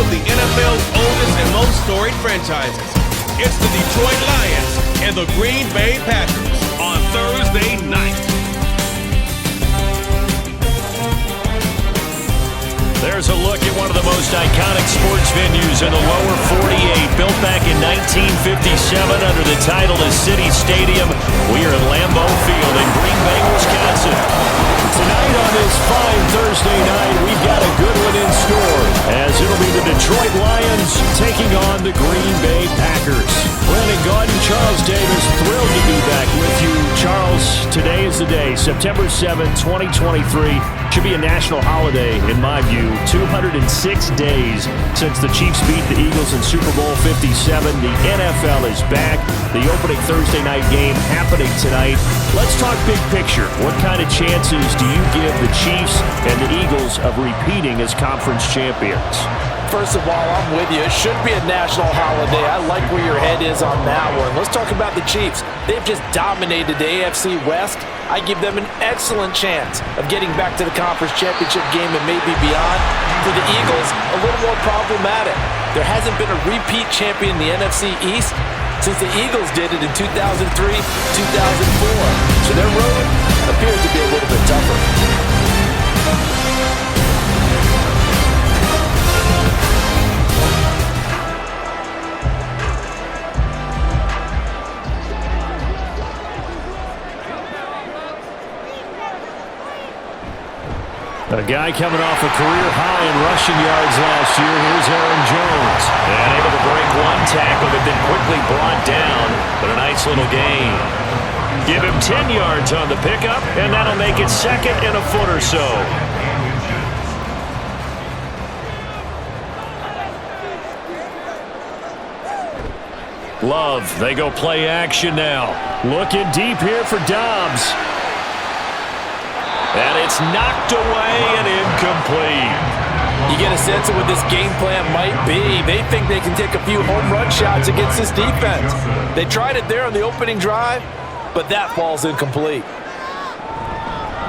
of the NFL's oldest and most storied franchises. It's the Detroit Lions and the Green Bay Packers on Thursday night. There's a look at one of the most iconic sports venues in the lower 48, built back in 1957 under the title of City Stadium. We are at Lambeau Field in Green Bay, Wisconsin. Tonight on this fine Thursday night, we've got a good one in store, as it'll be the Detroit Lions taking on the Green Bay Packers. Brandon Gaudin, Charles Davis, thrilled to be back with you. Charles, today is the day, September 7, 2023. Should be a national holiday, in my view. 206 days since the Chiefs beat the Eagles in Super Bowl 57. The NFL is back. The opening Thursday night game happening tonight. Let's talk big picture. What kind of chances do you give the Chiefs and the Eagles of repeating as conference champions? First of all, I'm with you. It should be a national holiday. I like where your head is on that one. Let's talk about the Chiefs. They've just dominated the AFC West. I give them an excellent chance of getting back to the conference championship game and maybe beyond. For the Eagles, a little more problematic. There hasn't been a repeat champion in the NFC East since the Eagles did it in 2003, 2004. So their road appears to be a little bit tougher. A guy coming off a career high in rushing yards last year. Here's Aaron Jones. And able to break one tackle, but then quickly brought down. But a nice little gain. Give him 10 yards on the pickup, and that'll make it second and a foot or so. Love, they go play action now. Looking deep here for Dobbs. And it's knocked away and incomplete. You get a sense of what this game plan might be. They think they can take a few home run shots against this defense. They tried it there on the opening drive, but that falls incomplete.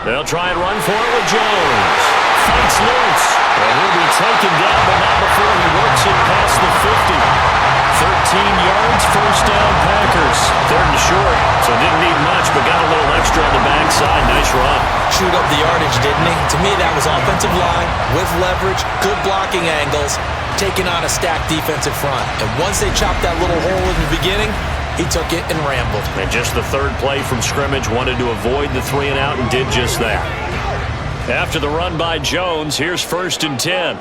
They'll try and run for it with Jones. Fights loose. And he'll be taken down, but not before he works it past the 50. 13 yards, first down Packers. Third and short, so didn't need much, but got a little extra on the backside. Nice run. Chewed up the yardage, didn't he? To me, that was offensive line with leverage, good blocking angles, taking on a stacked defensive front. And once they chopped that little hole in the beginning, he took it and rambled. And just the third play from scrimmage, wanted to avoid the 3 and out and did just that. After the run by Jones, here's 1st and 10.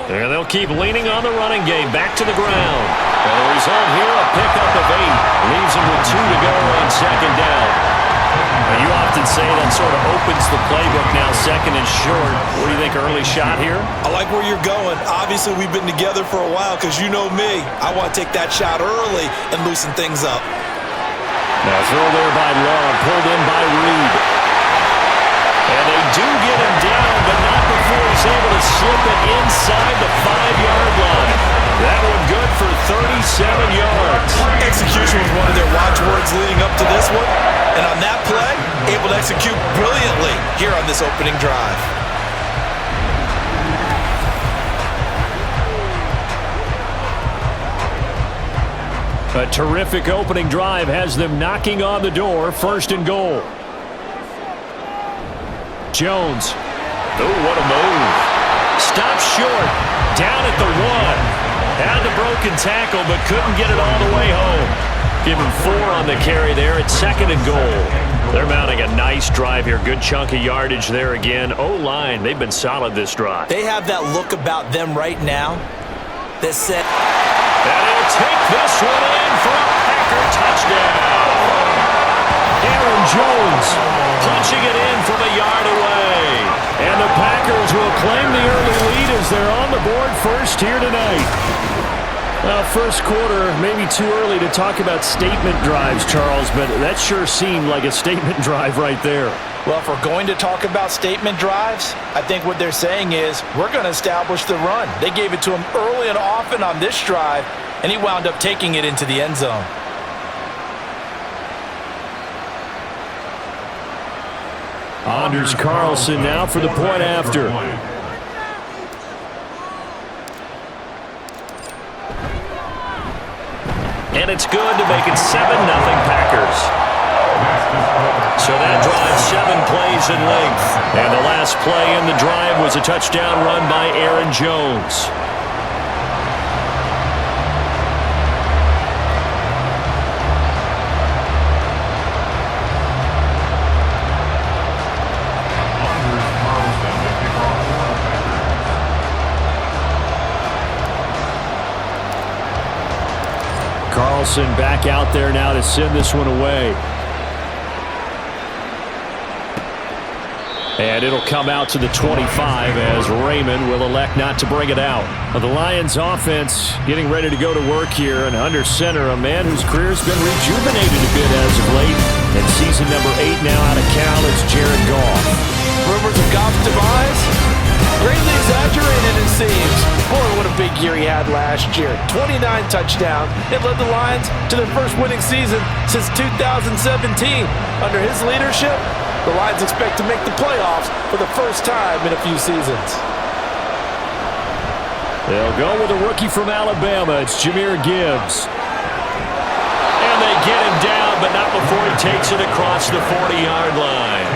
And they'll keep leaning on the running game. Back to the ground. And the result here, a pickup of 8. Leaves them with 2 to go on second down. Now, you often say that sort of opens the playbook now, second and short. What do you think, early shot here? I like where you're going. Obviously, we've been together for a while because you know me. I want to take that shot early and loosen things up. Now throw there by Love, pulled in by Reed. And they do get him down, but not before he's able to slip it inside the 5-yard line. That one good for 37 yards. Execution was one of their watchwords leading up to this one. And on that play, able to execute brilliantly here on this opening drive. A terrific opening drive has them knocking on the door. 1st and goal. Jones. Oh, what a move. Stops short. Down at the 1. Had the broken tackle, but couldn't get it all the way home. Give him 4 on the carry there at 2nd and goal. They're mounting a nice drive here. Good chunk of yardage there again. O-line, they've been solid this drive. They have that look about them right now that said, and he'll take this one in for a Packer touchdown. Aaron Jones punching it in from a yard away. And the Packers will claim the early lead as they're on the board first here tonight. First quarter, maybe too early to talk about statement drives, Charles, but that sure seemed like a statement drive right there. Well, if we're going to talk about statement drives, I think what they're saying is we're going to establish the run. They gave it to him early and often on this drive, and he wound up taking it into the end zone. Anders Carlson now for the point after. And it's good to make it 7-0 Packers. So that drive 7 plays in length. And the last play in the drive was a touchdown run by Aaron Jones. Carlson back out there now to send this one away. And it'll come out to the 25 as Raymond will elect not to bring it out. The Lions offense getting ready to go to work here, and under center, a man whose career's been rejuvenated a bit as of late. And season number 8 now out of Cal is Jared Goff. Rumors of Goff's demise? Greatly exaggerated, it seems. Boy, what a big year he had last year. 29 touchdowns. It led the Lions to their first winning season since 2017. Under his leadership, the Lions expect to make the playoffs for the first time in a few seasons. They'll go with a rookie from Alabama. It's Jahmyr Gibbs. And they get him down, but not before he takes it across the 40-yard line.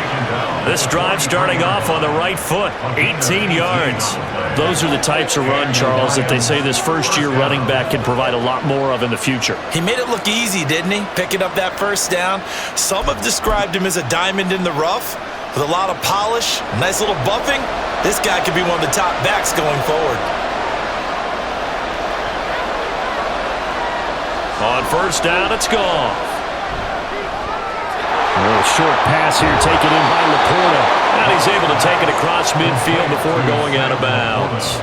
This drive starting off on the right foot, 18 yards. Those are the types of run, Charles, that they say this first-year running back can provide a lot more of in the future. He made it look easy, didn't he? Picking up that first down. Some have described him as a diamond in the rough with a lot of polish, nice little bumping. This guy could be one of the top backs going forward. On first down, it's gone. A little short pass here taken in by Laporta. And he's able to take it across midfield before going out of bounds.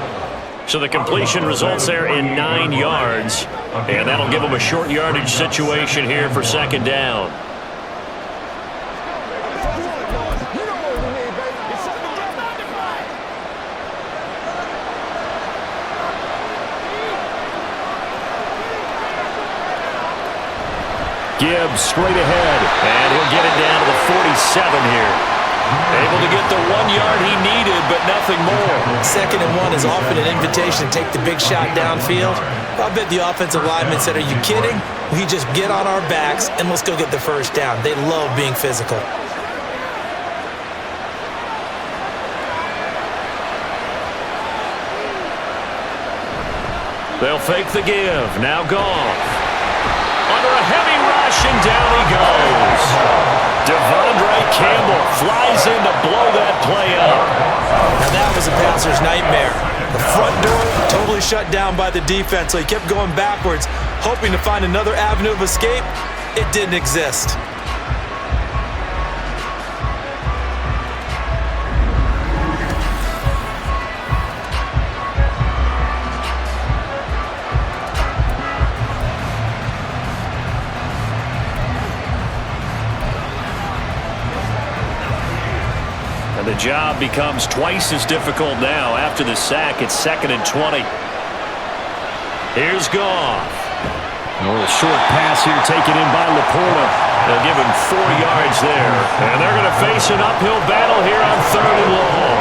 So the completion results there in 9 yards. And that'll give him a short yardage situation here for second down. Gibbs straight ahead, and he'll get it down to the 47 here. Able to get the 1 yard he needed, but nothing more. 2nd and 1 is often an invitation to take the big shot downfield. I bet the offensive lineman said, "Are you kidding? We just get on our backs and let's go get the first down." They love being physical. They'll fake the give. Now Goff. Under a heavy rush, and down he goes. Devondre Campbell flies in to blow that play up. Now that was a passer's nightmare. The front door totally shut down by the defense, so he kept going backwards, hoping to find another avenue of escape. It didn't exist. The job becomes twice as difficult now after the sack. It's 2nd and 20. Here's Goff. A little short pass here taken in by Laporta. They'll give him 4 yards there. And they're going to face an uphill battle here on 3rd and long.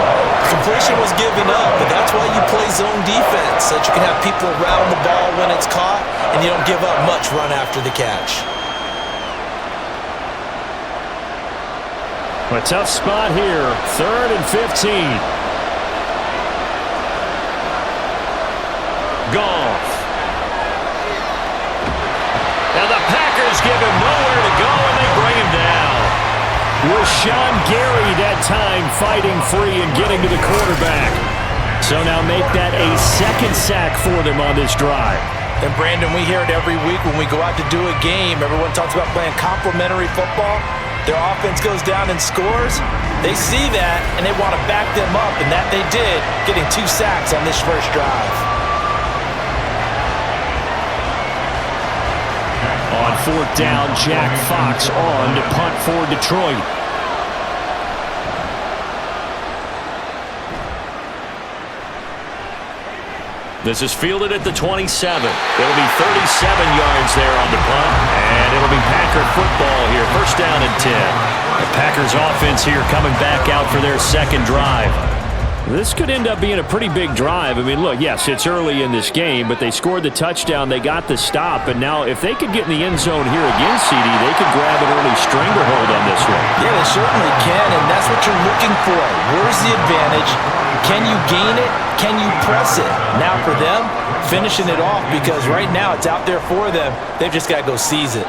Completion was given up, but that's why you play zone defense, so that you can have people around the ball when it's caught, and you don't give up much run after the catch. A tough spot here, 3rd and 15. Goff. Now the Packers give him nowhere to go, and they bring him down. Rashawn Gary that time fighting free and getting to the quarterback. So now make that a 2nd sack for them on this drive. And Brandon, we hear it every week when we go out to do a game. Everyone talks about playing complementary football. Their offense goes down and scores. They see that, and they want to back them up, and that they did, getting 2 sacks on this first drive. On 4th down, Jack Fox on to punt for Detroit. This is fielded at the 27. It'll be 37 yards there on the punt, and it'll be Packer football here. First down and 10. The Packers offense here coming back out for their second drive. This could end up being a pretty big drive. I mean, look, yes, it's early in this game, but they scored the touchdown. They got the stop, and now if they could get in the end zone here again, CD, they could grab an early stranglehold on this one. Yeah, they certainly can, and that's what you're looking for. Where's the advantage? Can you gain it? Can you press it? Now for them, finishing it off, because right now it's out there for them. They've just got to go seize it.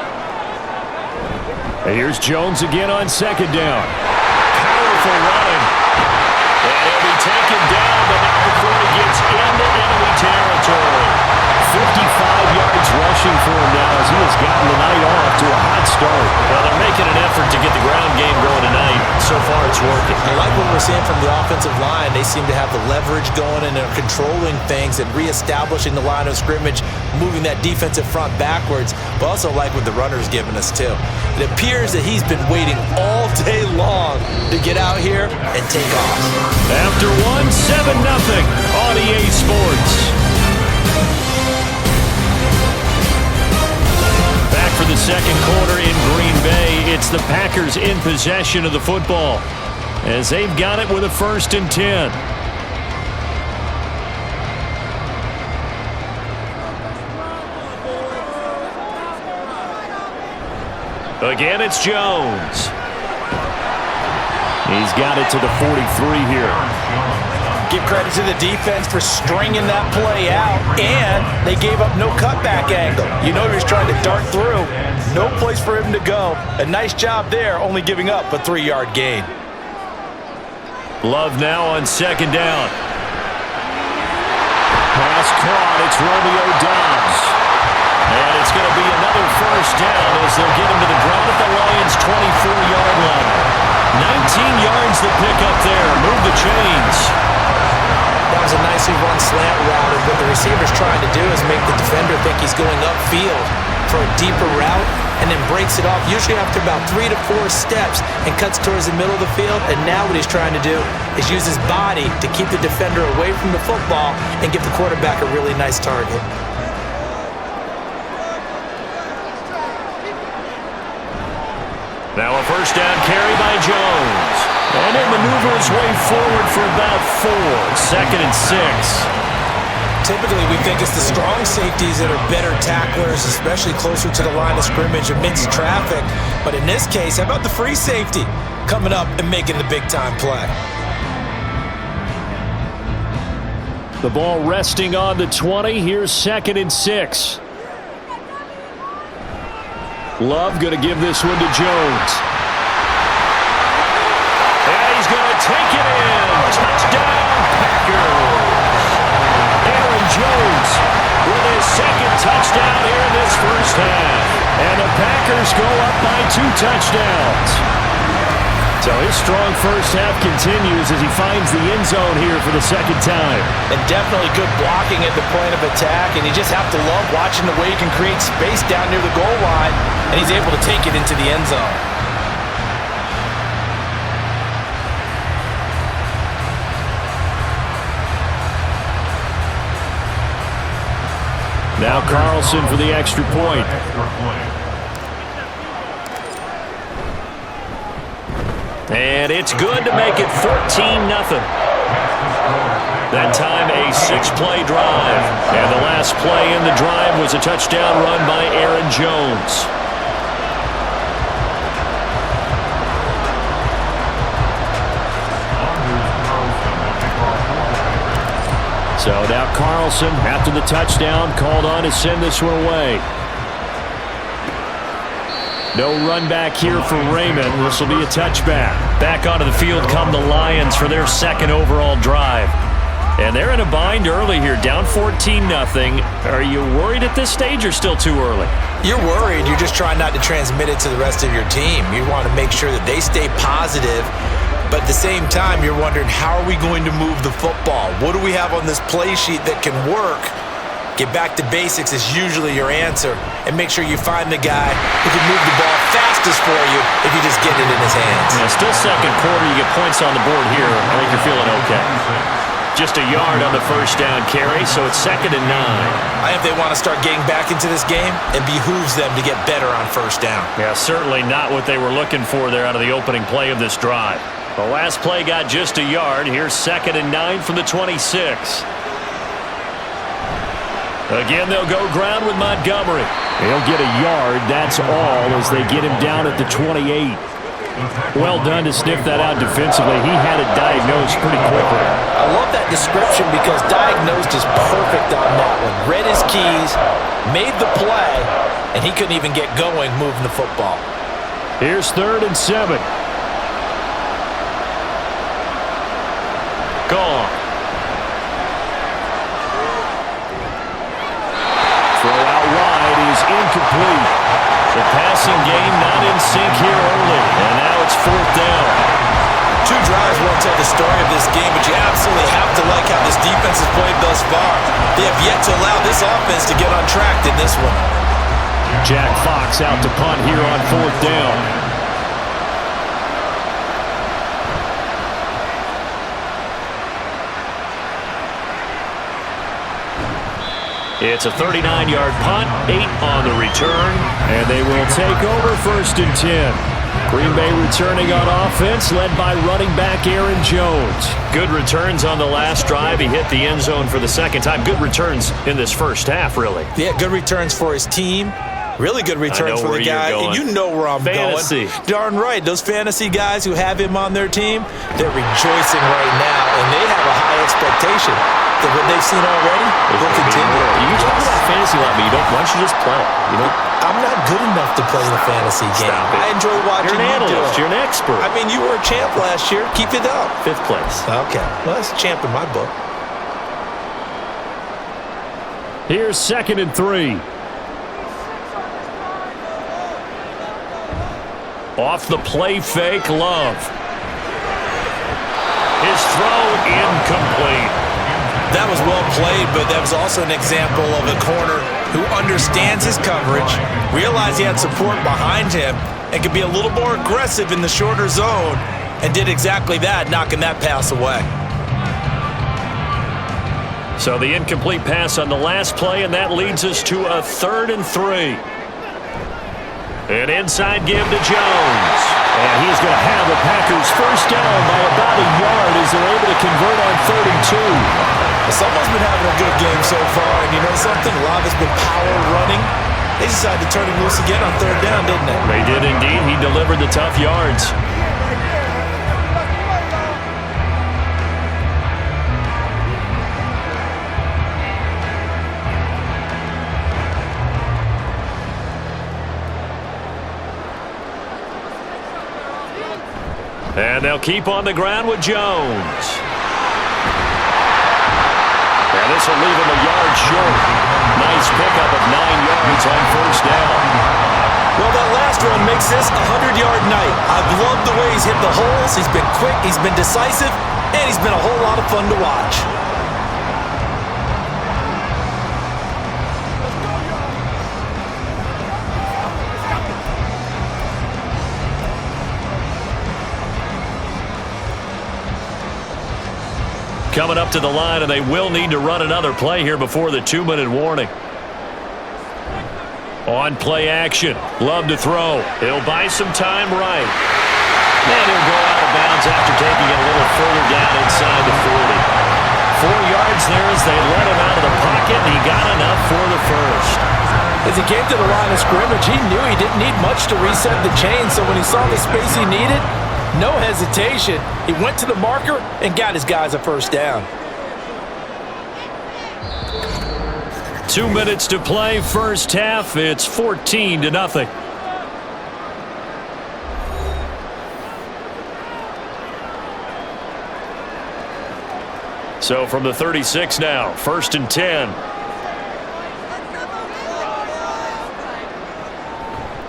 And here's Jones again on second down. Powerful running. And he'll be taken down, but not before he gets into enemy territory. 55 yards rushing for him now as he has gotten the night off to a hot start. Well, they're making an effort to get the ground game going tonight. So far, it's working. I like what we're seeing from the offensive line. They seem to have the leverage going and they're controlling things and reestablishing the line of scrimmage, moving that defensive front backwards, but also like what the runner's giving us, too. It appears that he's been waiting all day long to get out here and take off. After 7-0 on EA Sports. Back for the second quarter in Green Bay. It's the Packers in possession of the football as they've got it with a 1st and 10. Again, it's Jones. He's got it to the 43 here. Give credit to the defense for stringing that play out, and they gave up no cutback angle. You know he was trying to dart through. No place for him to go. A nice job there, only giving up a 3-yard gain. Love now on second down. Pass caught. It's Romeo Doubs. And it's going to be another first down as they'll get him to the ground at the Lions' 24-yard line. 19 yards to pick up there. Move the chains. That was a nicely run slant route, and what the receiver's trying to do is make the defender think he's going upfield for a deeper route and then breaks it off, usually after about 3 to 4 steps, and cuts towards the middle of the field. And now what he's trying to do is use his body to keep the defender away from the football and give the quarterback a really nice target. Now a first down carry by Jones. And he maneuvers way forward for about 4. 2nd and 6. Typically, we think it's the strong safeties that are better tacklers, especially closer to the line of scrimmage amidst traffic. But in this case, how about the free safety coming up and making the big-time play? The ball resting on the 20. Here's 2nd and 6. Love going to give this one to Jones. And he's going to take it in. Touchdown, Packers. Aaron Jones with his 2nd touchdown here in this first half. And the Packers go up by 2 touchdowns. So his strong first half continues as he finds the end zone here for the 2nd time. And definitely good blocking at the point of attack, and you just have to love watching the way he can create space down near the goal line, and he's able to take it into the end zone. Now Carlson for the extra point. And it's good to make it 14-0. That time a 6-play drive. And the last play in the drive was a touchdown run by Aaron Jones. So now Carlson, after the touchdown, called on to send this one away. No run back here for Raymond. This will be a touchback. Back onto the field come the Lions for their 2nd overall drive. And they're in a bind early here, down 14-0. Are you worried at this stage or still too early? You're worried. You're just trying not to transmit it to the rest of your team. You want to make sure that they stay positive. But at the same time, you're wondering, how are we going to move the football? What do we have on this play sheet that can work? Get back to basics is usually your answer. And make sure you find the guy who can move the ball fastest for you if you just get it in his hands. Yeah, still second quarter. You get points on the board here. I think you're feeling okay. Just a yard on the first down carry, so it's 2nd and 9. I think they want to start getting back into this game, it behooves them to get better on first down. Yeah, certainly not what they were looking for there out of the opening play of this drive. The last play got just a yard. Here's 2nd and 9 from the 26. Again, they'll go ground with Montgomery. He'll get a yard, that's all, as they get him down at the 28. Well done to sniff that out defensively. He had it diagnosed pretty quickly. I love that description because diagnosed is perfect on that one. Read his keys, made the play, and he couldn't even get going moving the football. Here's 3rd and 7. Gone. Throw out wide is incomplete. The passing game not in sync here early, and now it's 4th down. 2 drives won't tell the story of this game, but you absolutely have to like how this defense has played thus far. They have yet to allow this offense to get on track in this one. Jack Fox out to punt here on 4th down. It's a 39-yard punt, 8 on the return, and they will take over 1st and 10. Green Bay returning on offense, led by running back Aaron Jones. Good returns on the last drive. He hit the end zone for the 2nd time. Good returns in this first half, really. Yeah, good returns for his team. Really good returns for the guy. And you know where I'm fantasy. going. Darn right. Those fantasy guys who have him on their team, they're rejoicing right now, and they have a high expectation that what they've seen already will continue. You talk about fantasy a lot, but why don't you just play? I'm not good enough to play the fantasy game. I enjoy watching You're an you do analyst. it. You're an expert. I mean, you were a champ last year. Keep it up. 5th place. Okay. Well, that's a champ in my book. Here's 2nd and 3. Off the play fake, Love. His throw incomplete. That was well played, but that was also an example of a corner who understands his coverage, realized he had support behind him, and could be a little more aggressive in the shorter zone, and did exactly that, knocking that pass away. So the incomplete pass on the last play, and that leads us to a 3rd and 3. An inside give to Jones. And he's going to have the Packers first down by about a yard as they're able to convert on 3rd and 2. Well, someone's been having a good game so far, and you know something? A lot has been power running. They decided to turn him loose again on 3rd down, didn't they? They did indeed. He delivered the tough yards. And they'll keep on the ground with Jones. And this will leave him a yard short. Nice pickup of 9 yards on first down. Well, that last run makes this a 100-yard night. I've loved the way he's hit the holes. He's been quick, he's been decisive, and he's been a whole lot of fun to watch. Coming up to the line, and they will need to run another play here before the 2-minute warning. On play action, Love to throw. He'll buy some time right. And he'll go out of bounds after taking it a little further down inside the 40. 4 yards there as they let him out of the pocket, and he got enough for the first. As he came to the line of scrimmage, he knew he didn't need much to reset the chain, so when he saw the space he needed, no hesitation. He went to the marker and got his guys a first down. 2 minutes to play, first half. It's 14-0. So from the 36 now, 1st and 10.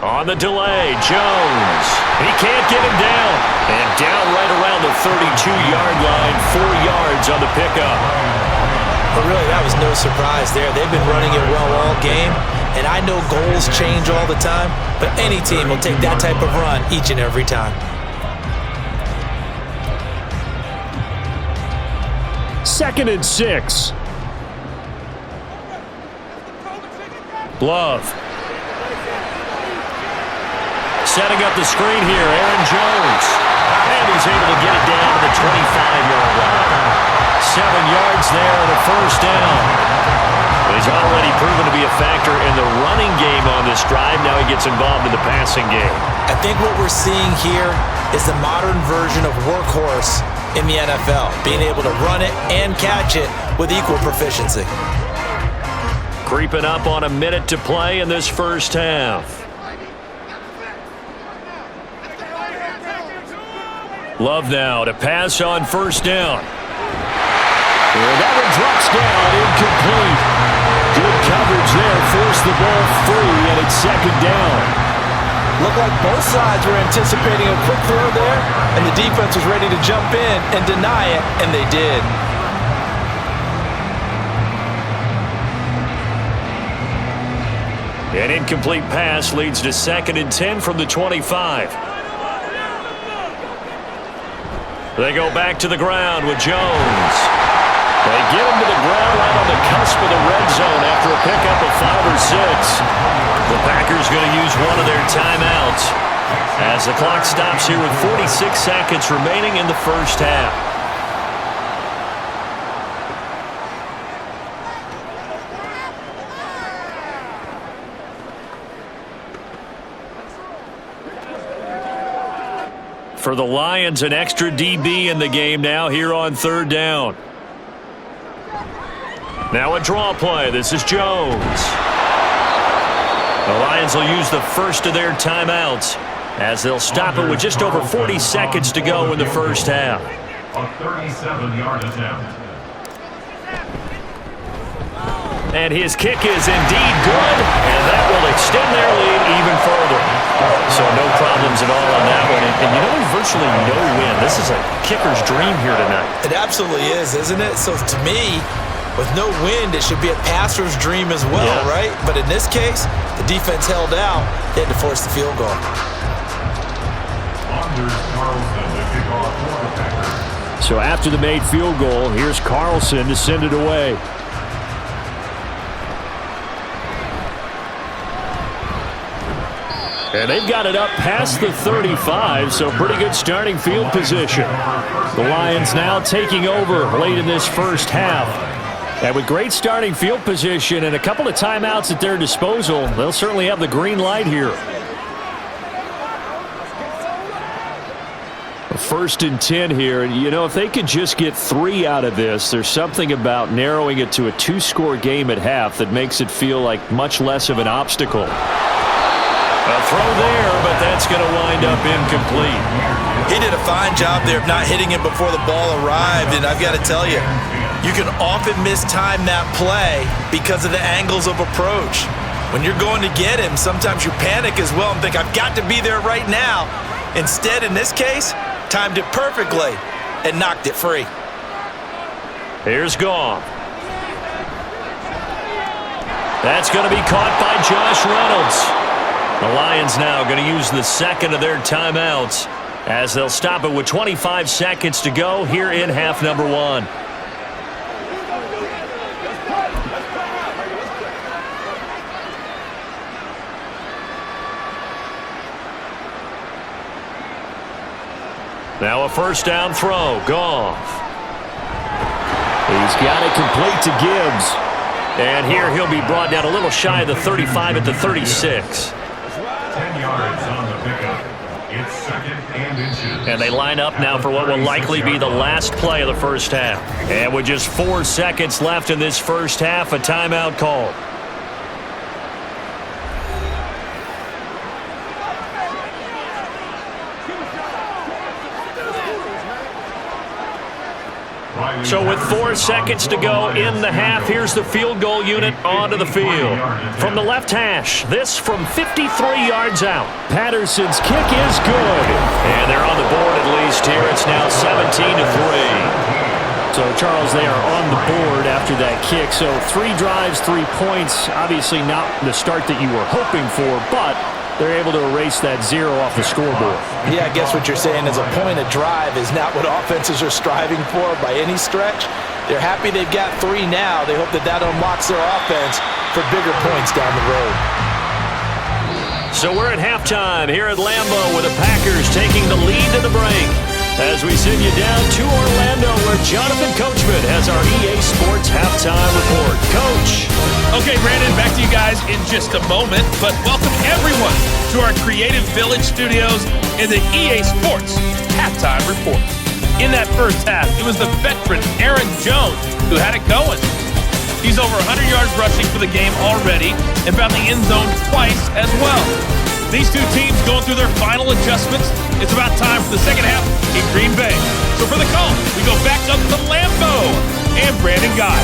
On the delay, Jones. He can't get him down. And down right around the 32-yard line, 4 yards on the pickup. But really, that was no surprise there. They've been running it well all game, and I know goals change all the time, but any team will take that type of run each and every time. 2nd and 6. Love. Setting up the screen here, Aaron Jones. And he's able to get it down to the 25-yard line. 7 yards there and a first down. He's already proven to be a factor in the running game on this drive. Now he gets involved in the passing game. I think what we're seeing here is the modern version of workhorse in the NFL, being able to run it and catch it with equal proficiency. Creeping up on a minute to play in this first half. Love now to pass on first down. And that one drops down, incomplete. Good coverage there, forced the ball free, and it's 2nd down. Looked like both sides were anticipating a quick throw there, and the defense was ready to jump in and deny it, and they did. An incomplete pass leads to 2nd and 10 from the 25. They go back to the ground with Jones. They get him to the ground right on the cusp of the red zone after a pickup of 5 or 6. The Packers going to use one of their timeouts as the clock stops here with 46 seconds remaining in the first half. For the Lions, an extra DB in the game now here on 3rd down. Now a draw play. This is Jones. The Lions will use the first of their timeouts as they'll stop it with just over 40 seconds to go in the first half. A 37-yard attempt. And his kick is indeed good, and that will extend their lead even further. So no problems at all on that one. And you know, virtually no win. This is a kicker's dream here tonight. It absolutely is, isn't it? So to me, with no wind, it should be a passer's dream as well, right? But in this case, the defense held out. They had to force the field goal. Anders Carlson, the kickoff for the Packers. So after the made field goal, here's Carlson to send it away. And they've got it up past the 35, so pretty good starting field position. The Lions now taking over late in this first half. And with great starting field position and a couple of timeouts at their disposal, they'll certainly have the green light here. 1st and 10 here. And, you know, if they could just get 3 out of this, there's something about narrowing it to a 2-score game at half that makes it feel like much less of an obstacle. A throw there, but that's going to wind up incomplete. He did a fine job there of not hitting it before the ball arrived, and I've got to tell you, you can often mistime that play because of the angles of approach. When you're going to get him, sometimes you panic as well and think, I've got to be there right now. Instead, in this case, timed it perfectly and knocked it free. Here's Goff. That's going to be caught by Josh Reynolds. The Lions now going to use the second of their timeouts as they'll stop it with 25 seconds to go here in half number 1. Now a first down throw. Goff. He's got it complete to Gibbs. And here he'll be brought down a little shy of the 35 at the 36. 10 yards on the pickup. It's 2nd and inches. And they line up now for what will likely be the last play of the first half. And with just 4 seconds left in this first half, a timeout call. So with 4 seconds to go in the half, here's the field goal unit onto the field. From the left hash, this from 53 yards out. Patterson's kick is good. And they're on the board at least here. It's now 17-3. So, Charles, they are on the board after that kick. So 3 drives, 3 points. Obviously not the start that you were hoping for, but they're able to erase that 0 off the scoreboard. Yeah, I guess what you're saying is a point of drive is not what offenses are striving for by any stretch. They're happy they've got 3 now. They hope that unlocks their offense for bigger points down the road. So we're at halftime here at Lambeau with the Packers taking the lead to the break. As we send you down to Orlando where Jonathan Coachman has our EA Sports halftime report. Coach. Okay, Brandon, back to you guys in just a moment, but welcome everyone to our Creative Village studios in the EA Sports halftime report. In that first half, it was the veteran Aaron Jones who had it going. He's over 100 yards rushing for the game already and found the end zone twice as well. These two teams going through their final adjustments. It's about time for the second half in Green Bay. So for the call, we go back up to Lambeau and Brandon Guy.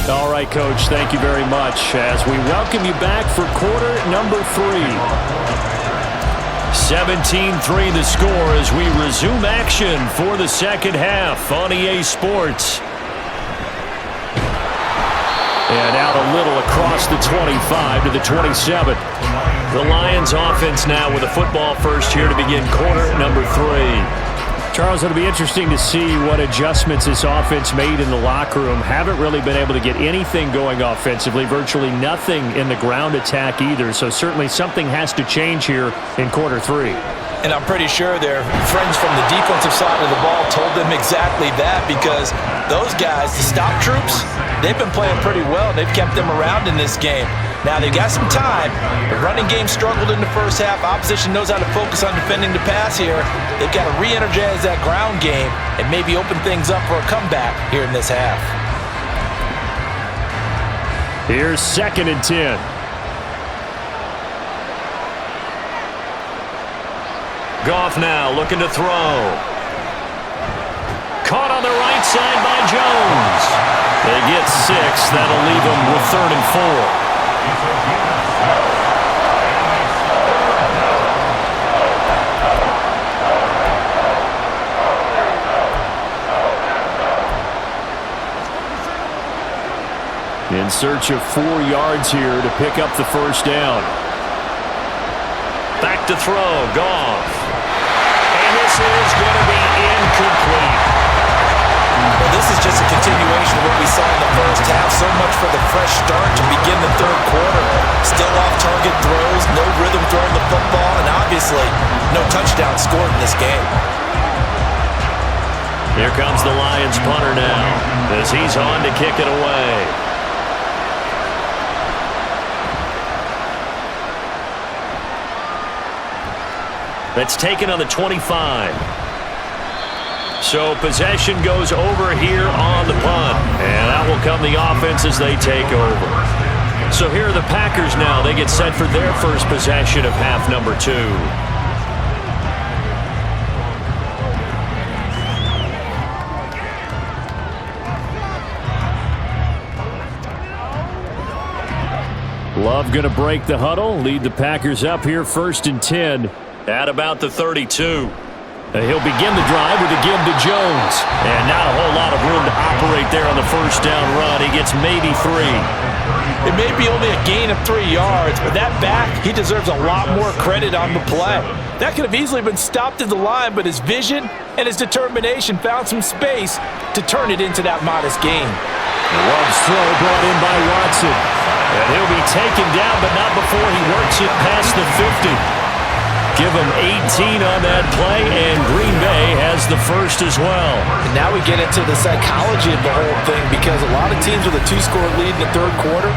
All right, Coach, thank you very much as we welcome you back for quarter number 3. 17-3 the score as we resume action for the second half on EA Sports. And out a little across the 25 to the 27. The Lions offense now with a football first here to begin quarter number 3. Charles, it'll be interesting to see what adjustments this offense made in the locker room. Haven't really been able to get anything going offensively, virtually nothing in the ground attack either. So certainly something has to change here in quarter 3. And I'm pretty sure their friends from the defensive side of the ball told them exactly that, because those guys, the stop troops, they've been playing pretty well. They've kept them around in this game. Now, they've got some time. The running game struggled in the first half. Opposition knows how to focus on defending the pass here. They've got to re-energize that ground game and maybe open things up for a comeback here in this half. Here's 2nd and 10. Goff now looking to throw. Caught on the right side by Jones. They get 6. That'll leave them with 3rd and 4. In search of 4 yards here to pick up the first down. Back to throw, Goff. And this is going to be incomplete. Well, this is just a continuation of what we saw in the first half. So much for the fresh start to begin the third quarter. Still off-target throws, no rhythm throwing the football, and obviously no touchdown scored in this game. Here comes the Lions punter now as he's on to kick it away. That's taken on the 25. So possession goes over here on the punt. And out will come the offense as they take over. So here are the Packers now. They get set for their first possession of half number 2. Love going to break the huddle, lead the Packers up here 1st and 10 at about the 32. He'll begin the drive with a give to Jones. And not a whole lot of room to operate there on the first down run. He gets maybe 3. It may be only a gain of 3 yards, but that back, he deserves a lot more credit on the play. That could have easily been stopped at the line, but his vision and his determination found some space to turn it into that modest gain. Love's throw brought in by Watson. And he'll be taken down, but not before he works it past the 50. Give him 18 on that play, and Green Bay has the first as well. And now we get into the psychology of the whole thing, because a lot of teams with a 2-score lead in the third quarter,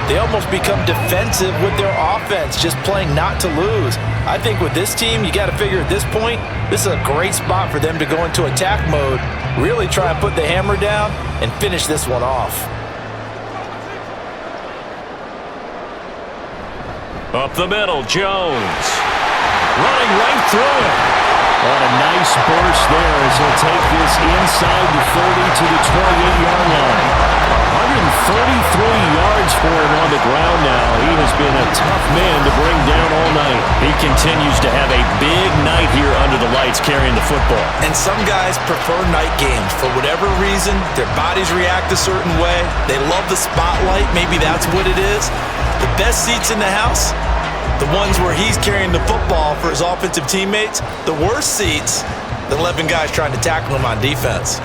they almost become defensive with their offense, just playing not to lose. I think with this team, you got to figure at this point, this is a great spot for them to go into attack mode, really try and put the hammer down and finish this one off. Up the middle, Jones. Running right through it. What a nice burst there as he'll take this inside the 30 to the 28-yard line. 133 yards for him on the ground now. He has been a tough man to bring down all night. He continues to have a big night here under the lights carrying the football. And some guys prefer night games. For whatever reason, their bodies react a certain way. They love the spotlight. Maybe that's what it is. The best seats in the house, the ones where he's carrying the football for his offensive teammates. The worst seats, the 11 guys trying to tackle him on defense.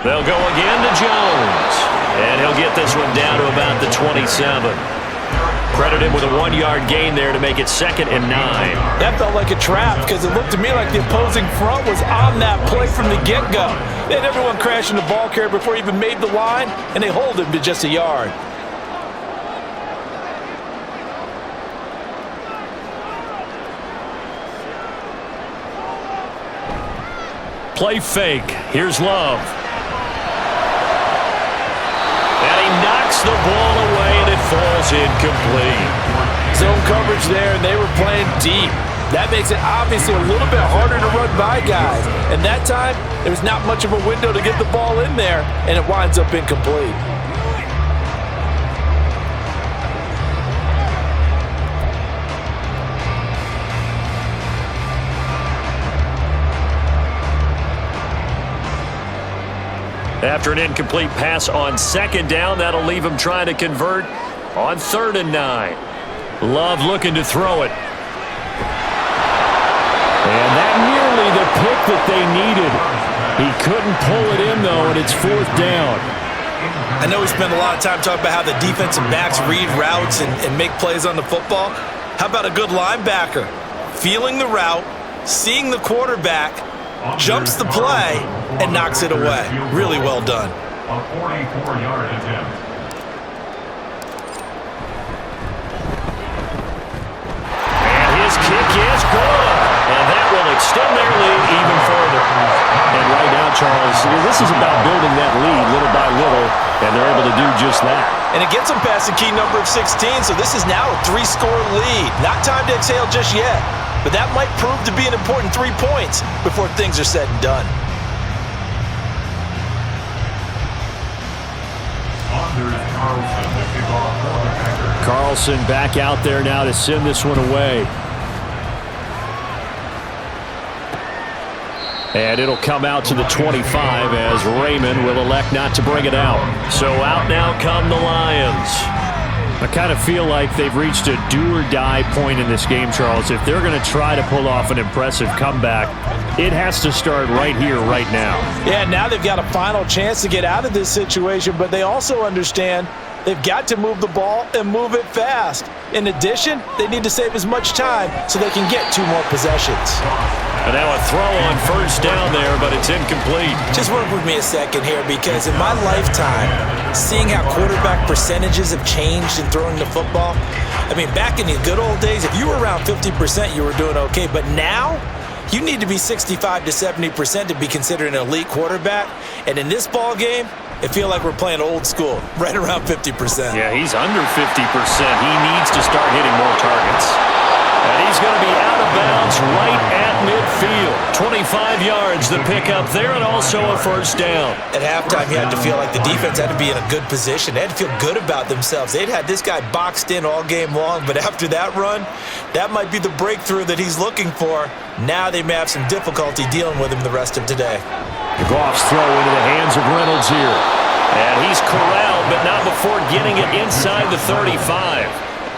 They'll go again to Jones. And he'll get this one down to about the 27. Credit him with a 1-yard gain there to make it 2nd and 9. That felt like a trap because it looked to me like the opposing front was on that play from the get-go. They had everyone crashing the ball carrier before he even made the line, and they hold him to just a yard. Play fake. Here's Love. And he knocks the ball away, and it falls incomplete. Zone coverage there, and they were playing deep. That makes it obviously a little bit harder to run by guys. And that time, there was not much of a window to get the ball in there, and it winds up incomplete. After an incomplete pass on 2nd down, that'll leave him trying to convert on 3rd and 9. Love looking to throw it. And that nearly the pick that they needed. He couldn't pull it in, though, and it's 4th down. I know we spent a lot of time talking about how the defensive backs read routes and make plays on the football. How about a good linebacker? Feeling the route, seeing the quarterback, jumps the play, and knocks it away. Really well done. A 44-yard attempt. And his kick is good. And that will extend their lead even further. And right now, Charles, this is about building that lead little by little, and they're able to do just that. And it gets them past the key number of 16, so this is now a 3-score lead. Not time to exhale just yet, but that might prove to be an important 3 points before things are said and done. Carlson back out there now to send this one away. And it'll come out to the 25 as Raymond will elect not to bring it out. So out now come the Lions. I kind of feel like they've reached a do-or-die point in this game, Charles. If they're going to try to pull off an impressive comeback, it has to start right here, right now. Yeah, now they've got a final chance to get out of this situation, but they also understand they've got to move the ball and move it fast. In addition, they need to save as much time so they can get 2 more possessions. And now a throw on 1st down there, but it's incomplete. Just work with me a second here, because in my lifetime, seeing how quarterback percentages have changed in throwing the football, I mean, back in the good old days, if you were around 50%, you were doing okay. But now, you need to be 65 to 70% to be considered an elite quarterback. And in this ball game, I feel like we're playing old school, right around 50%. Yeah, he's under 50%. He needs to start hitting more targets. And he's going to be out of bounds right at midfield. 25 yards, the pickup there, and also a 1st down. At halftime, you had to feel like the defense had to be in a good position. They had to feel good about themselves. They'd had this guy boxed in all game long, but after that run, that might be the breakthrough that he's looking for. Now they may have some difficulty dealing with him the rest of today. Goff's throw into the hands of Reynolds here. And he's corralled, but not before getting it inside the 35.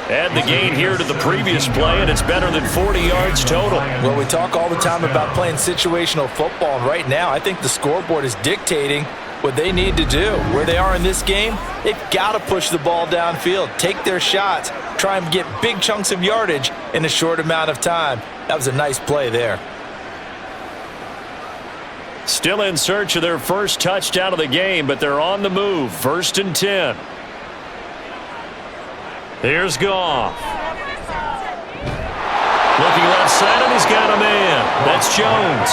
Add the gain here to the previous play, and it's better than 40 yards total. Well, we talk all the time about playing situational football, and right now I think the scoreboard is dictating what they need to do. Where they are in this game, they've got to push the ball downfield, take their shots, try and get big chunks of yardage in a short amount of time. That was a nice play there. Still in search of their first touchdown of the game, but they're on the move. 1st and 10. Here's Goff. Looking left side, and he's got a man. That's Jones.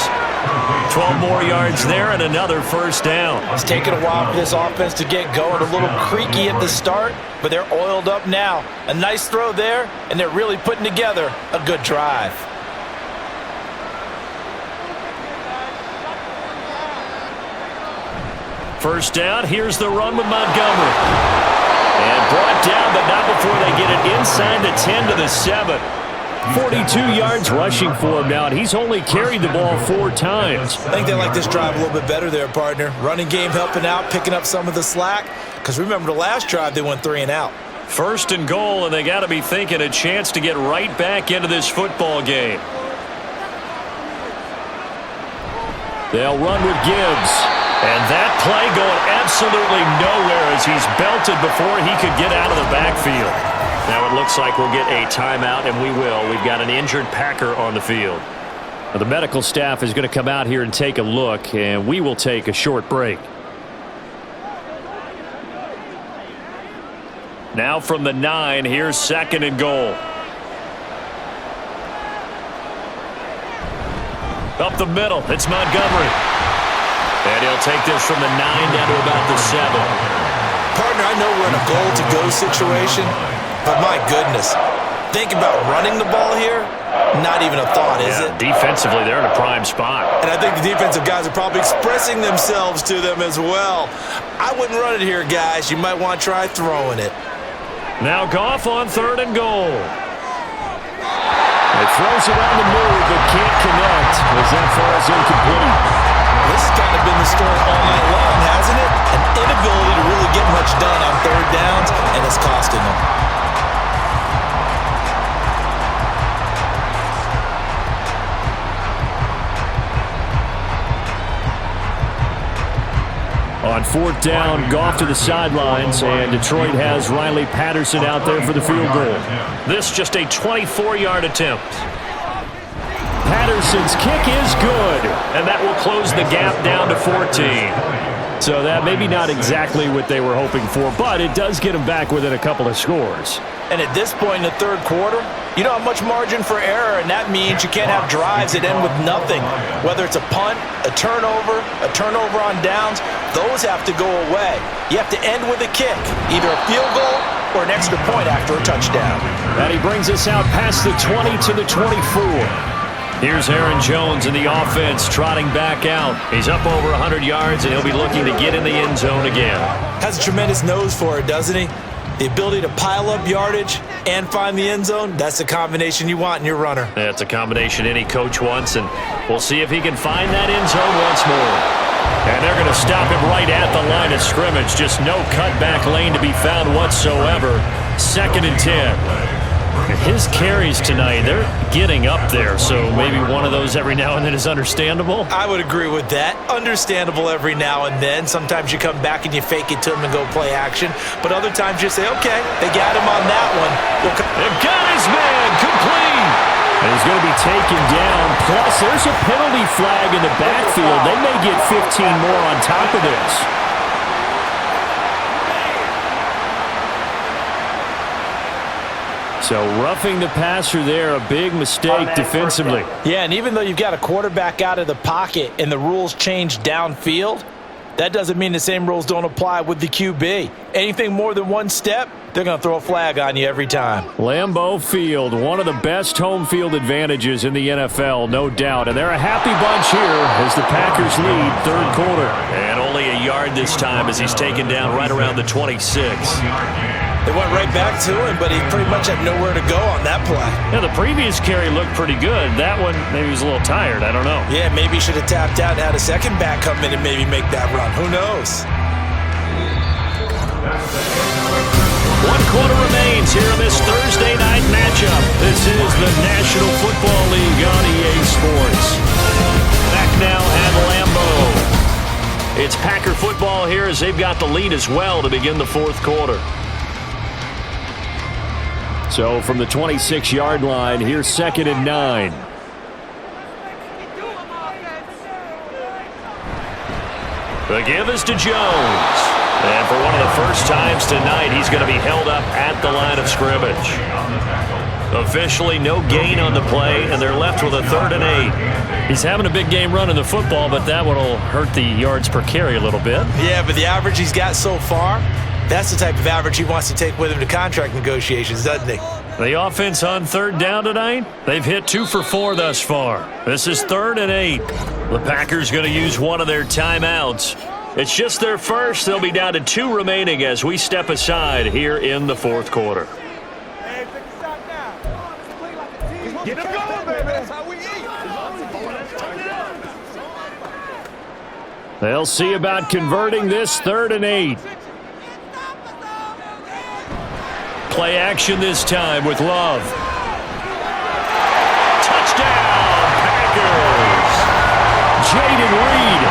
12 more yards there and another first down. It's taken a while for this offense to get going. A little creaky at the start, but they're oiled up now. A nice throw there, and they're really putting together a good drive. First down, here's the run with Montgomery. And brought down, but not before they get it inside the 10 to the 7. 42 yards rushing for him now, and he's only carried the ball 4 times. I think they like this drive a little bit better there, partner. Running game helping out, picking up some of the slack. Because remember, the last drive they went 3 and out. First and goal, and they got to be thinking a chance to get right back into this football game. They'll run with Gibbs. And that play going absolutely nowhere as he's belted before he could get out of the backfield. Now it looks like we'll get a timeout, and we will. We've got an injured Packer on the field. Now, the medical staff is going to come out here and take a look, and we will take a short break. Now from the 9, here's second and goal. Up the middle, it's Montgomery. And he'll take this from the 9 down to about the 7. Partner, I know we're in a goal-to-go situation, but my goodness, think about running the ball here. Not even a thought, is it? Defensively, they're in a prime spot. And I think the defensive guys are probably expressing themselves to them as well. I wouldn't run it here, guys. You might want to try throwing it. Now Goff on third and goal. It throws around the move, but can't connect as that falls incomplete. This has kind of been the story all night long, hasn't it? An inability to really get much done on third downs, and it's costing them. On fourth down, Goff to the sidelines, and Detroit has Riley Patterson out there for the field goal. This just a 24-yard attempt. Patterson's kick is good. And that will close the gap down to 14. So that maybe not exactly what they were hoping for, but it does get them back within a couple of scores. And at this point in the third quarter, you don't have much margin for error, and that means you can't have drives that end with nothing. Whether it's a punt, a turnover on downs, those have to go away. You have to end with a kick, either a field goal or an extra point after a touchdown. And he brings us out past the 20 to the 24. Here's Aaron Jones in the offense trotting back out. He's up over 100 yards, and he'll be looking to get in the end zone again. Has a tremendous nose for it, doesn't he? The ability to pile up yardage and find the end zone, that's the combination you want in your runner. That's a combination any coach wants, and we'll see if he can find that end zone once more. And they're going to stop him right at the line of scrimmage. Just no cutback lane to be found whatsoever. 2nd and 10. His carries tonight, they're getting up there, so maybe one of those every now and then is understandable. I would agree with that. Understandable every now and then. Sometimes you come back and you fake it to him and go play action. But other times you say, okay, they got him on that one. They've got his man complete. And he's going to be taken down. Plus, there's a penalty flag in the backfield. They may get 15 more on top of this. So roughing the passer there, a big mistake defensively. Yeah, and even though you've got a quarterback out of the pocket and the rules change downfield, that doesn't mean the same rules don't apply with the QB. Anything more than one step, they're going to throw a flag on you every time. Lambeau Field, one of the best home field advantages in the NFL, no doubt. And they're a happy bunch here as the Packers lead third quarter. And only a yard this time as he's taken down right around the 26. They went right back to him, but he pretty much had nowhere to go on that play. Yeah, the previous carry looked pretty good. That one, maybe he was a little tired. I don't know. Yeah, maybe he should have tapped out and had a second back come in and maybe make that run. Who knows? 1 quarter remains here in this Thursday night matchup. This is the National Football League on EA Sports. Back now at Lambeau. It's Packer football here as they've got the lead as well to begin the fourth quarter. So from the 26-yard line, here's 2nd and 9. The give is to Jones. And for one of the first times tonight, he's going to be held up at the line of scrimmage. Officially no gain on the play, and they're left with a 3rd and 8. He's having a big game running the football, but that one will hurt the yards per carry a little bit. Yeah, but the average he's got so far, that's the type of average he wants to take with him to contract negotiations, doesn't he? The offense on 3rd down tonight, they've hit 2 for 4 thus far. This is 3rd and 8. The Packers going to use one of their timeouts. It's just their first. They'll be down to 2 remaining as we step aside here in the 4th quarter. Get him going, baby. That's how we eat. They'll see about converting this 3rd and 8. Play action this time with Love. Touchdown, Packers. Jaden Reed,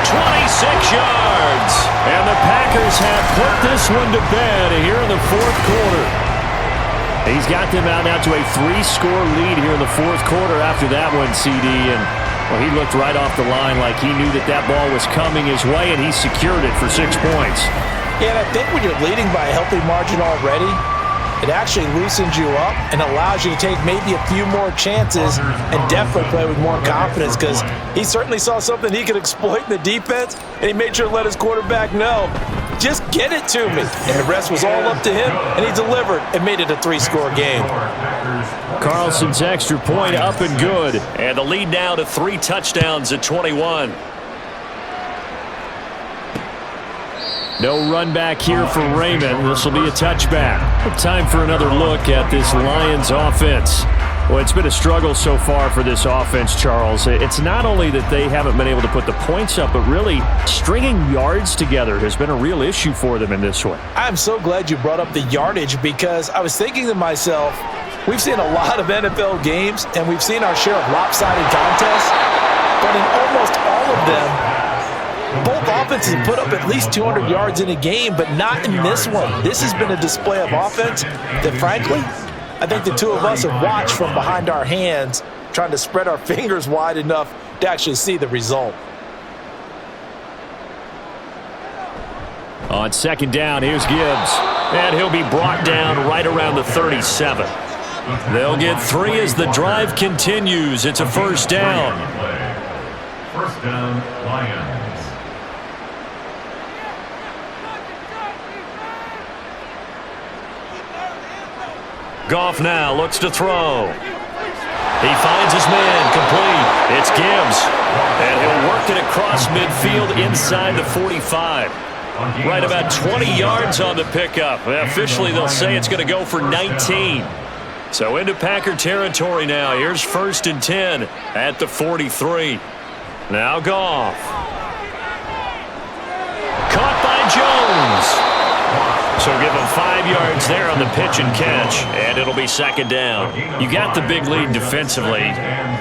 26 yards. and the Packers have put this one to bed here in the 4th quarter. He's got them out now to a 3-score lead here in the 4th quarter after that one, CD. And well, he looked right off the line like he knew that ball was coming his way, and he secured it for 6 points. Yeah, and I think when you're leading by a healthy margin already, it actually loosens you up and allows you to take maybe a few more chances and definitely play with more confidence, because he certainly saw something he could exploit in the defense, and he made sure to let his quarterback know, just get it to me. And the rest was all up to him, and he delivered and made it a 3-score game. Carlson's extra point up and good. And the lead now to 3 touchdowns at 21. No run back here for Raymond. This will be a touchback. Time for another look at this Lions offense. Well, it's been a struggle so far for this offense, Charles. It's not only that they haven't been able to put the points up, but really stringing yards together has been a real issue for them in this one. I'm so glad you brought up the yardage, because I was thinking to myself, we've seen a lot of NFL games, and we've seen our share of lopsided contests, but in almost all of them, both offenses have put up at least 200 yards in a game, but not in this one. This has been a display of offense that, frankly, I think the two of us have watched from behind our hands, trying to spread our fingers wide enough to actually see the result. On 2nd down, here's Gibbs. And he'll be brought down right around the 37. They'll get 3 as the drive continues. It's a 1st down. 1st down, Lions. Goff now looks to throw. He finds his man complete. It's Gibbs. And he'll work it across midfield inside the 45. Right about 20 yards on the pickup. Officially, they'll say it's going to go for 19. So into Packer territory now. Here's 1st and 10 at the 43. Now Goff. Caught by Jones. So give him 5 yards there on the pitch and catch, and it'll be 2nd down. You got the big lead defensively.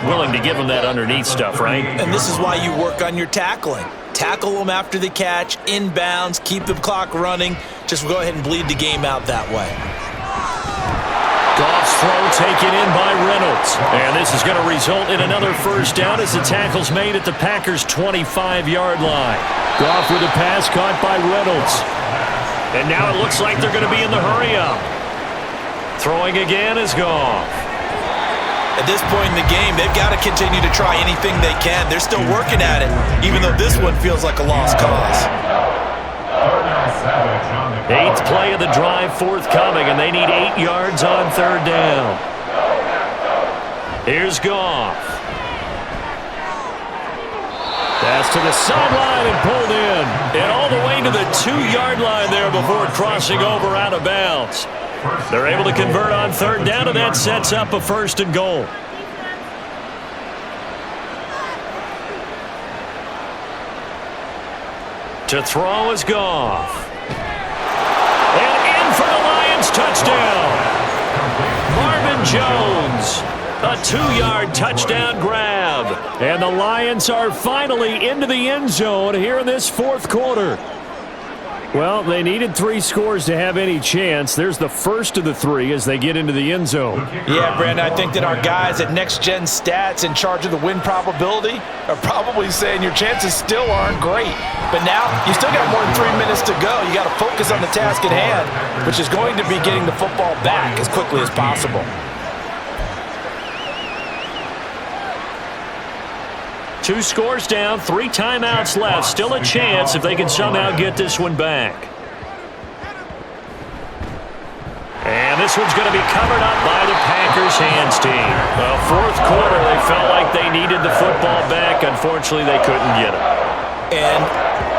Willing to give him that underneath stuff, right? And this is why you work on your tackling. Tackle them after the catch, inbounds, keep the clock running. Just go ahead and bleed the game out that way. Goff's throw taken in by Reynolds. And this is going to result in another 1st down as the tackle's made at the Packers' 25-yard line. Goff with a pass caught by Reynolds. And now it looks like they're going to be in the hurry-up. Throwing again is Goff. At this point in the game, they've got to continue to try anything they can. They're still working at it, even though this one feels like a lost cause. 8th play of the drive forthcoming, and they need 8 yards on 3rd down. Here's Goff. Pass to the sideline and pulled in. And all the way to the 2-yard line there before crossing over out of bounds. They're able to convert on 3rd down, and that sets up a 1st and goal. To throw is Goff. And in for the Lions touchdown. Marvin Jones. A 2-yard touchdown grab. And the Lions are finally into the end zone here in this 4th quarter. Well, they needed 3 scores to have any chance. There's the first of the 3 as they get into the end zone. Yeah, Brandon, I think that our guys at Next Gen Stats in charge of the win probability are probably saying your chances still aren't great. But now, you still got more than 3 minutes to go. You got to focus on the task at hand, which is going to be getting the football back as quickly as possible. 2 scores down, 3 timeouts left. Still a chance if they can somehow get this one back. And this one's going to be covered up by the Packers hands team. Well, 4th quarter, they felt like they needed the football back. Unfortunately, they couldn't get it. And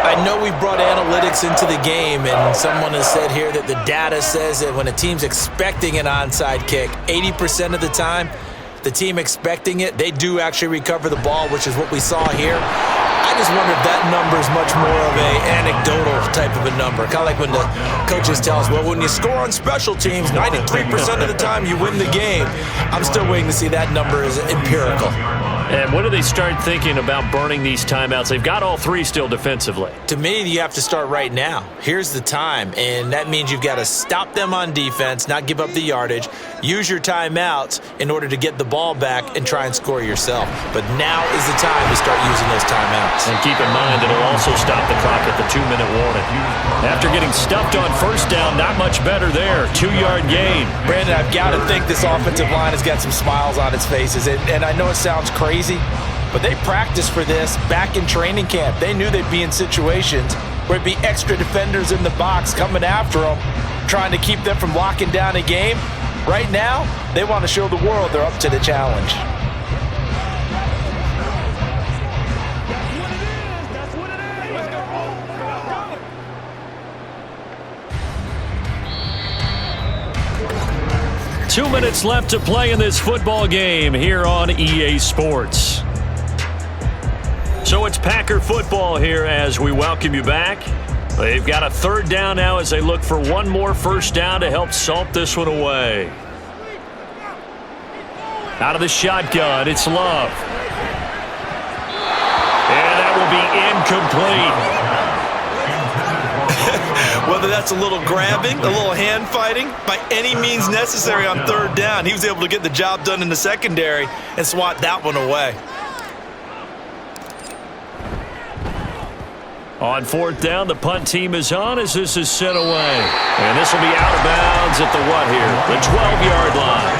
I know we brought analytics into the game, and someone has said here that the data says that when a team's expecting an onside kick, 80% of the time, the team expecting it, they do actually recover the ball, which is what we saw here. I just wonder if that number is much more of a anecdotal type of a number. Kind of like when the coaches tell us, well, when you score on special teams, 93% of the time you win the game. I'm still waiting to see that number is empirical. And when do they start thinking about burning these timeouts? They've got all 3 still defensively. To me, you have to start right now. Here's the time, and that means you've got to stop them on defense, not give up the yardage, use your timeouts in order to get the ball back and try and score yourself. But now is the time to start using those timeouts. And keep in mind, it'll also stop the clock at the 2-minute warning. After getting stuffed on first down, not much better there. 2-yard gain. Brandon, I've got to think this offensive line has got some smiles on its faces. And I know it sounds crazy, but they practiced for this back in training camp. They knew they'd be in situations where it'd be extra defenders in the box coming after them, trying to keep them from locking down a game. Right now, they want to show the world they're up to the challenge. Two minutes left to play in this football game here on EA Sports. So it's Packer football here as we welcome you back. They've got a 3rd down now as they look for one more first down to help salt this one away. Out of the shotgun, it's Love. And that will be incomplete. Whether that's a little grabbing, a little hand fighting, by any means necessary on 3rd down, he was able to get the job done in the secondary and swat that one away. On 4th down, the punt team is on as this is sent away. And this will be out of bounds at the what here? The 12-yard line.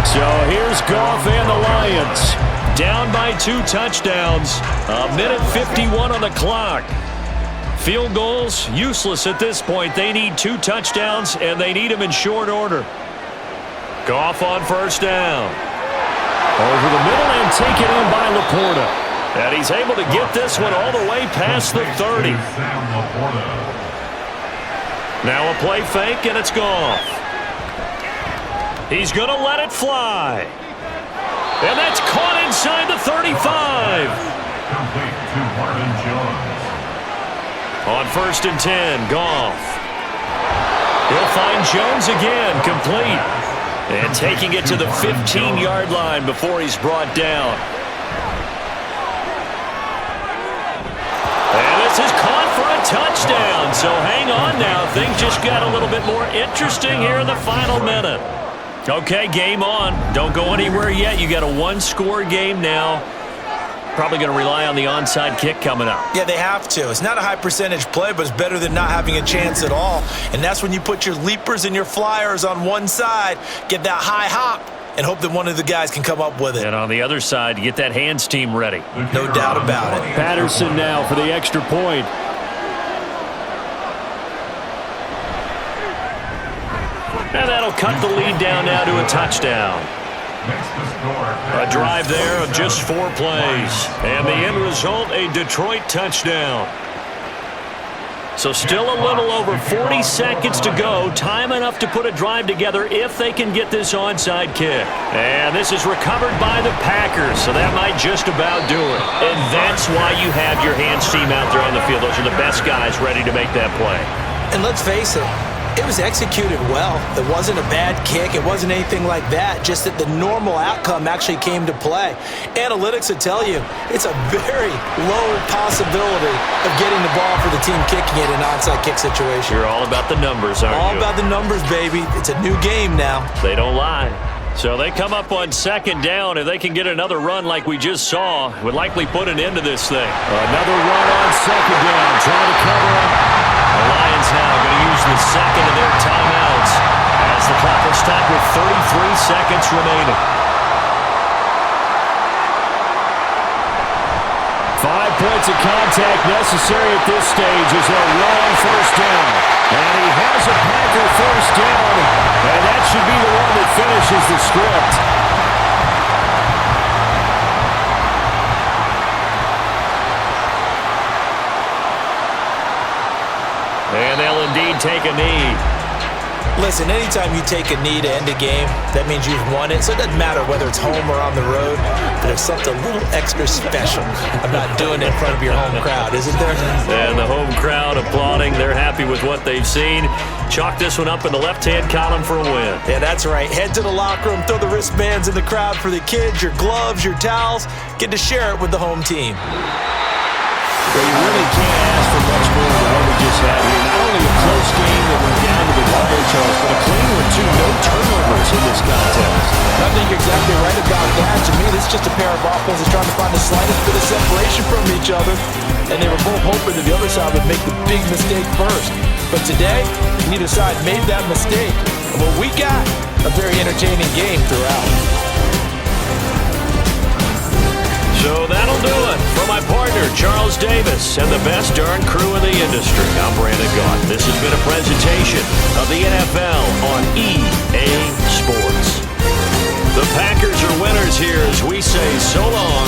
So here's Goff and the Lions. Down by 2 touchdowns. 1:51 on the clock. Field goals, useless at this point. They need 2 touchdowns, and they need them in short order. Goff on first down. Over the middle and taken in by Laporta. And he's able to get this one all the way past the 30. Now a play fake, and it's Goff. He's going to let it fly. And that's caught inside the 35. Complete to Marvin Jones. On 1st and 10, Goff. He'll find Jones again, complete. And taking it to the 15-yard line before he's brought down. And this is caught for a touchdown. So hang on now. Things just got a little bit more interesting here in the final minute. Okay, game on. Don't go anywhere yet. You got a 1-score game now. Probably going to rely on the onside kick coming up. Yeah, they have to. It's not a high percentage play, but it's better than not having a chance at all. And that's when you put your leapers and your flyers on one side, get that high hop, and hope that one of the guys can come up with it. And on the other side, get that hands team ready. No doubt about it. Patterson now for the extra point. And that'll cut the lead down now to a touchdown. A drive there of just 4 plays. And the end result, a Detroit touchdown. So still a little over 40 seconds to go. Time enough to put a drive together if they can get this onside kick. And this is recovered by the Packers, so that might just about do it. And that's why you have your hands team out there on the field. Those are the best guys ready to make that play. And let's face it, it was executed well. It wasn't a bad kick. It wasn't anything like that. Just that the normal outcome actually came to play. Analytics would tell you it's a very low possibility of getting the ball for the team kicking it in an onside kick situation. You're all about the numbers, aren't you? All about the numbers, baby. It's a new game now. They don't lie. So they come up on 2nd down. If they can get another run like we just saw, would likely put an end to this thing. Another run on 2nd down, trying to cover up. The Lions now going to use the second of their timeouts as the clock will stop with 33 seconds remaining. the contact necessary at this stage as a long first down. And he has a Packer first down, and that should be the one that finishes the script. And they'll indeed take a knee. Listen, anytime you take a knee to end a game, that means you've won it. So it doesn't matter whether it's home or on the road. But there's something a little extra special about doing it in front of your home crowd, isn't there? And the home crowd applauding. They're happy with what they've seen. Chalk this one up in the left-hand column for a win. Yeah, that's right. Head to the locker room, throw the wristbands in the crowd for the kids, your gloves, your towels. Get to share it with the home team. Well, you really can't ask for much more than what we just had here. Not only a close game that went down to the wire, Charles, but a clean one, too. No turnovers in this contest. I think you're exactly right about that. To me, this is just a pair of offenses trying to find the slightest bit of separation from each other. And they were both hoping that the other side would make the big mistake first. But today, neither side made that mistake. And what we got, a very entertaining game throughout. So that'll do it for my partner, Charles Davis, and the best darn crew in the industry. I'm Brandon Gaudin. This has been a presentation of the NFL on EA Sports. The Packers are winners here as we say so long